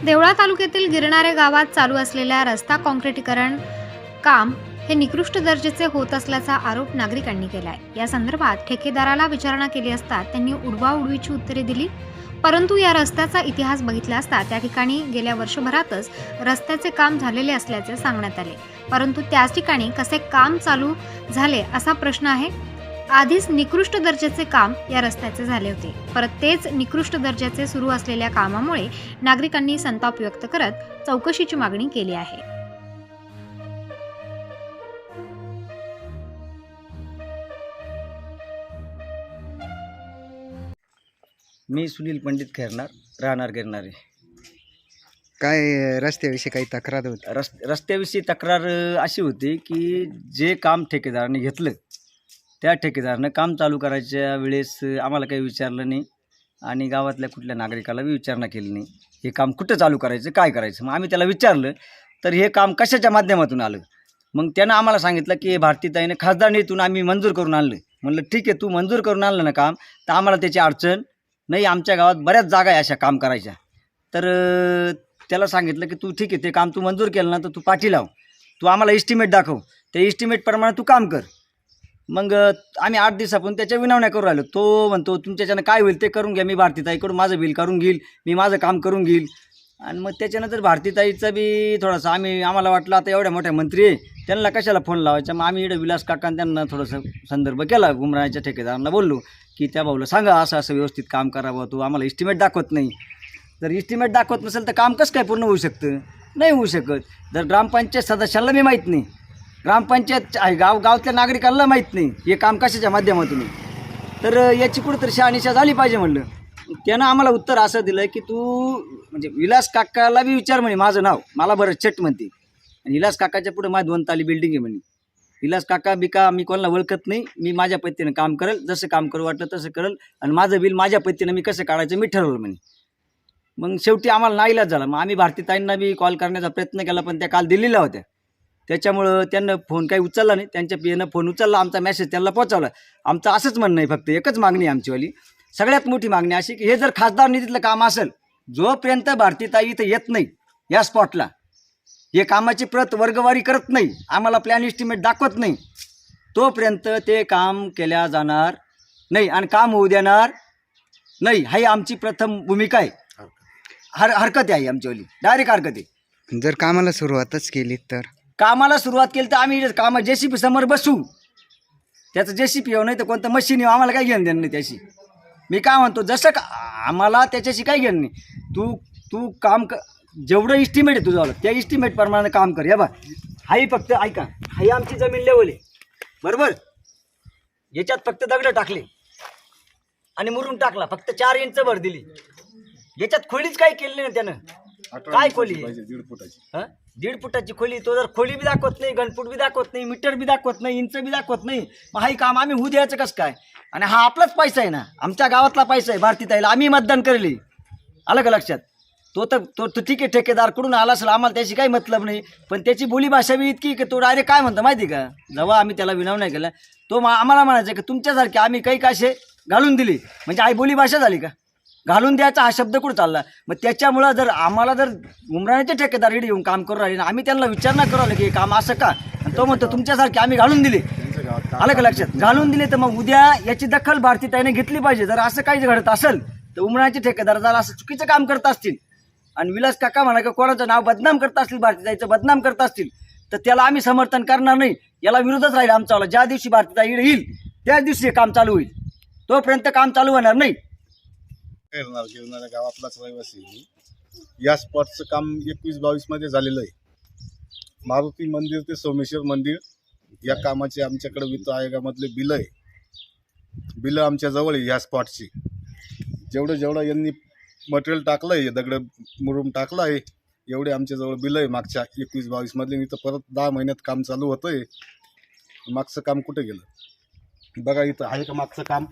देवळा तालुक्यातील गिरणारे गावात चालू असलेल्या रस्ता काँक्रिटीकरण काम हे निकृष्ट दर्जाचे होत असल्याचा आरोप नागरिकांनी केलाय। या संदर्भात ठेकेदाराला विचारणा केली असता त्यांनी उडवाउडवीची उत्तरे दिली। परंतु या रस्त्याचा इतिहास बघितला असता त्या ठिकाणी गेल्या वर्षभरातच रस्त्याचे काम झालेले असल्याचे सांगण्यात आले, परंतु त्याच ठिकाणी कसे काम चालू झाले असा प्रश्न आहे। आधीच निकृष्ट दर्जाचे काम या रस्त्याचे झाले होते, परत तेच निकृष्ट दर्जाचे सुरू असलेल्या कामामुळे नागरिकांनी संताप व्यक्त करत चौकशीची मागणी केली आहे। मी सुनील पंडित खैरनार, राहणार गिरणारे। काय रस्त्याविषयी काही तक्रार होती? रस्त्याविषयी तक्रार अशी होती की जे काम ठेकेदाराने घेतलं त्या ठेकेदारानं काम चालू करायच्या वेळेस आम्हाला काही विचारलं नाही आणि गावातल्या कुठल्या नागरिकाला बी विचारणा केली नाही। हे काम कुठं चालू करायचं, काय करायचं। मग आम्ही त्याला विचारलं तर हे काम कशाच्या माध्यमातून आलं। मग त्यानं आम्हाला सांगितलं की भारतीताईने खासदारनीतून आम्ही मंजूर करून आणलं। म्हणलं ठीक आहे, तू मंजूर करून आणलं ना काम, तर आम्हाला त्याची अडचण नाही। आमच्या गावात बऱ्याच जागा आहे अशा काम करायच्या। तर त्याला सांगितलं की तू ठीक आहे, ते काम तू मंजूर केलं ना, तर तू पाठी लाव, तू आम्हाला इस्टिमेट दाखव, त्या इस्टिमेटप्रमाणे तू काम कर। मग आम्ही 8 दिवसापासून त्याच्या विनवण्या करू राहिलो। तो म्हणतो तुमच्याच्यानं काय होईल ते करून घ्या, मी भारतीताईकडून माझं बिल करून घेईल, मी माझं काम करून घेईल। आणि मग त्याच्यानंतर भारतीताईचं बी थोडंसं आम्हाला वाटलं आता एवढ्या मोठ्या मंत्री आहे, त्यांना कशाला फोन लावायचा। मग आम्ही इकडे विलास काकांना त्यांना थोडंसं संदर्भ केला, गुमराण्याच्या ठेकेदारांना बोललो की त्या भाऊला सांगा असं असं व्यवस्थित काम करावं, तो आम्हाला इस्टिमेट दाखवत नाही। जर इस्टिमेट दाखवत नसेल तर काम कसं काय पूर्ण होऊ शकतं? नाही होऊ शकत। जर ग्रामपंचायत सदस्याला बी माहीत नाही, ग्रामपंचायत गावातल्या नागरिकांना माहीत नाही हे काम कशाच्या माध्यमातून आहे, तर याची कुठंतरी शहानिशा झाली पाहिजे म्हणलं। त्यानं आम्हाला उत्तर असं दिलं की तू म्हणजे विलास काकाला बी विचार म्हणे, माझं नाव मला बरं चट म्हणते, आणि विलास काकाच्या पुढे माझी 2 ताली बिल्डिंग आहे म्हणे। विलास काका बिका मी कोणाला ओळखत नाही, मी माझ्या पद्धतीनं काम करेल, जसं काम करू वाटलं तसं करेल, आणि माझं बिल माझ्या पद्धतीनं मी कसं काढायचं मी ठरवलं म्हणे। मग शेवटी आम्हाला नाईलाज झाला। मग आम्ही भारतीताईंना बी कॉल करण्याचा प्रयत्न केला, पण त्या काल दिल्लीला होत्या, त्याच्यामुळं त्यांना फोन काही उचलला नाही। त्यांच्या पियानं फोन उचलला, आमचा मेसेज त्यांना पोहोचवला। आमचं असंच म्हणणं आहे, फक्त एकच मागणी आहे आमचीवाली, सगळ्यात मोठी मागणी अशी की हे जर खासदार निधीतलं काम असेल, जोपर्यंत भारतीताई इथं येत नाही या स्पॉटला, हे कामाची प्रत वर्गवारी करत नाही, आम्हाला प्लॅन इस्टिमेट दाखवत नाही, तोपर्यंत ते काम केल्या जाणार नाही आणि काम होऊ देणार नाही। ही आमची प्रथम भूमिका आहे। हरकत आहे आमच्यावाली, डायरेक्ट हरकत आहे। जर कामाला सुरुवातच केली तर कामाला सुरुवात केली तर आम्ही काम JCP समोर बसू, त्याचं JCP येऊ नाही तर कोणतं मशीन येऊ, आम्हाला काही घेणं देणं नाही त्याशी। मी काय म्हणतो, जसं आम्हाला त्याच्याशी काही घेणं नाही, तू काम जेवढं इस्टिमेट आहे तुझं त्या इस्टिमेटप्रमाणे काम कर। या बा, हाही फक्त ऐका, हाही आमची जमीन लेवल आहे बरोबर, याच्यात फक्त दगड टाकले आणि मुरुम टाकला, फक्त 4 इंच भर दिली, याच्यात खोलीच काही केली नाही त्यानं। काय खोली? 1.5 फुटाची। 1.5 फुटाची खोली। तो जर खोली बी दाखवत नाही, घनफूट बी दाखवत नाही, मीटर बी दाखवत नाही, इंच बी दाखवत नाही, मग हाही काम आम्ही होऊ द्यायचं कसं काय? आणि हा आपलाच पैसा आहे ना, आमच्या गावातला पैसा आहे, भारतीताईला आम्ही मतदान करेल, आलं का लक्षात? तो ठीक आहे, ठेकेदारकडून आला असेल, आम्हाला त्याची काही मतलब नाही, पण त्याची बोलीभाषा बी इतकी की तो डायरेक्ट काय म्हणतो माहिती का, जेव्हा आम्ही त्याला विनवण्या केला तो आम्हाला म्हणायचं की तुमच्यासारखे आम्ही काही काशे घालून दिली, म्हणजे आई बोलीभाषा झाली का? घालून द्यायचा हा शब्द कुठं चालला? मग त्याच्यामुळं जर आम्हाला जर गुमराण्याचे ठेकेदार इकडे येऊन काम करू राहिले ना, आम्ही त्यांना विचारणा करू राहिलो की हे काम असं का, आणि तो म्हणतो तुमच्यासारखे आम्ही घालून दिले, आलं का लक्षात? घालून दिले, तर मग उद्या याची दखल भारतीताईने घेतली पाहिजे। जर असं काही घडत असेल तर उमराण्याचे ठेकेदार जर असं चुकीचं काम करत असतील आणि विलास काका म्हणा की कोणाचं नाव बदनाम करत असतील, भारतीताईचं बदनाम करत असतील, तर त्याला आम्ही समर्थन करणार नाही, याला विरोधच राहील आमचा। ज्या दिवशी भारतीताई इकडे येईल त्याच दिवशी हे काम चालू होईल, तोपर्यंत काम चालू होणार नाही। गिरणाऱ्या गावातलाच रहिवासी मी। या स्पॉटचं काम 21-22 मध्ये झालेलं आहे। मारुती मंदिर ते सोमेश्वर मंदिर या कामाचे आमच्याकडे वित्त आयोगामधले बिल आहे, बिलं आमच्या जवळ आहे। या स्पॉटची जेवढं यांनी मटेरियल टाकलं आहे, दगड मुरुम टाकलं आहे, एवढे आमच्याजवळ बिलं आहे मागच्या 21-22 मधले। इथं परत 10 महिन्यात काम चालू होतं आहे, मागचं काम कुठे गेलं बघा, इथं आहे का मागचं काम?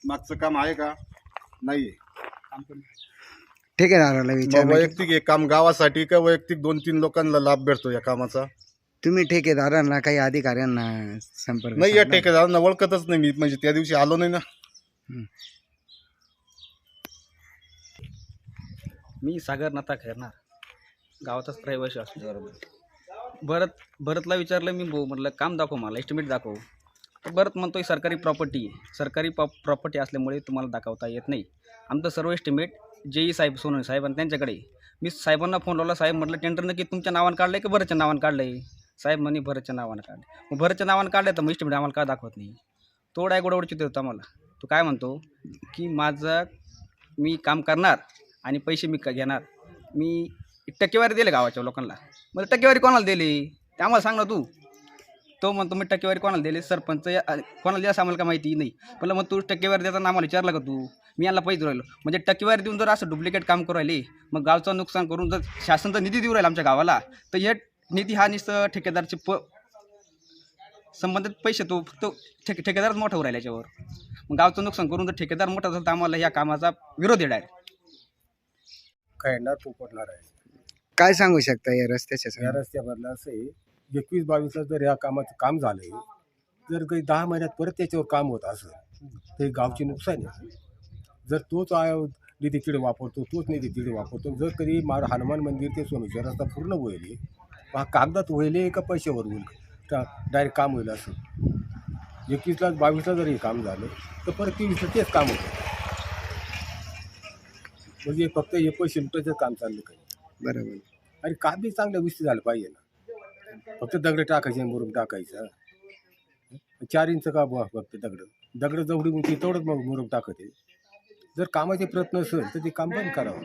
मागचं काम आहे का? नाही आहे। ठेकेदाराला विचार वैयक्तिक हे काम गावासाठी का वैयक्तिक 2-3 लोकांना लाभ भेटतो या कामाचा? तुम्ही ठेकेदारांना काही अधिकाऱ्यांना संपर्क नाही, या साधला? ठेकेदारांना ओळखतच नाही मी, म्हणजे त्या दिवशी आलो नाही ना। मी सागर नाथा खैरनार, गावाचाच रहिवासी असतो. भरतला विचारलं मी, भाऊ म्हटलं काम दाखव, मला एस्टिमेट दाखव. तर भरत म्हणतोय सरकारी प्रॉपर्टी आहे, सरकारी प्रॉपर्टी असल्यामुळे तुम्हाला दाखवता येत नाही. आमचं सर्व एस्टिमेट जेई साहेब, सोनवणे साहेब आणि त्यांच्याकडे. मी साहेबांना फोन लावला, साहेब म्हटलं टेंडर नक्की तुमच्या नावानं काढलं आहे की भरतच्या नावानं काढलं आहे? साहेब म्हणे भरतच्या नावानं काढलं. मग भरतच्या नावानं काढलं तर मग एस्टिमेट आम्हाला का दाखवत नाही? तो डायगोडावरची होता आम्हाला. तो काय म्हणतो की मी काम करणार आणि पैसे मी घेणार. मी टक्केवारी दिले गावाच्या लोकांना. मग टक्केवारी कोणाला दिली ते आम्हाला सांग ना तू. तो म्हणतो मी टक्केवारी कोणाला दिली, सरपंच कोणाला द्यास आम्हाला का माहिती नाही. म्हणलं मग तू टक्केवारी देताना आम्हाला विचारलं का तू? मी यांना पैसे राहिलो म्हणजे टक्केवारी देऊन जर असं डुप्लिकेट काम करू राहिले, मग गावचं नुकसान करून जर शासनाचा निधी देऊ राहिला आमच्या गावाला, तर हे निधी हा नुसतं ठेकेदारचे संबंधित पैसे तो फक्त ठेकेदारच मोठा होऊ राहिला याच्यावर. मग गावचं नुकसान करून जर ठेकेदार मोठा झाला तर आम्हाला या कामाचा विरोध आहे डायरेक्ट. खैरनार पोपटणार आहे. काय सांगू शकता या रस्त्याच्या या संदर्भात? रस्त्यामधलं असं आहे, 21-22ला जर या कामाचं काम झालंय, जर काही 10 महिन्यात परत त्याच्यावर काम होत असेल तर गावची नुकसान आहे. जर तोच निधी तिकडे वापरतो, तोच निधी तिकडे वापरतो. जर कधी हनुमान मंदिर ते सोमेश्वर रस्ता पूर्ण होईल, हा कागदात होईल का पैशावर होईल का डायरेक्ट काम होईल असं. 21-22ला जर हे काम झालं तर परत 23ला तेच काम होतं. म्हणजे फक्त हे पैसे लुटायचं काम चाललं काही. बरोबर. आणि काम बी चांगल्या गोष्टी झालं पाहिजे ना. फक्त दगड टाकायचे, मुरुम टाकायचा. 4 इंच का फक्त दगड जेवढी उंची तेवढंच मग मुरुम टाकते. जर कामाचे प्रयत्न असेल तर ते काम बंद करावं.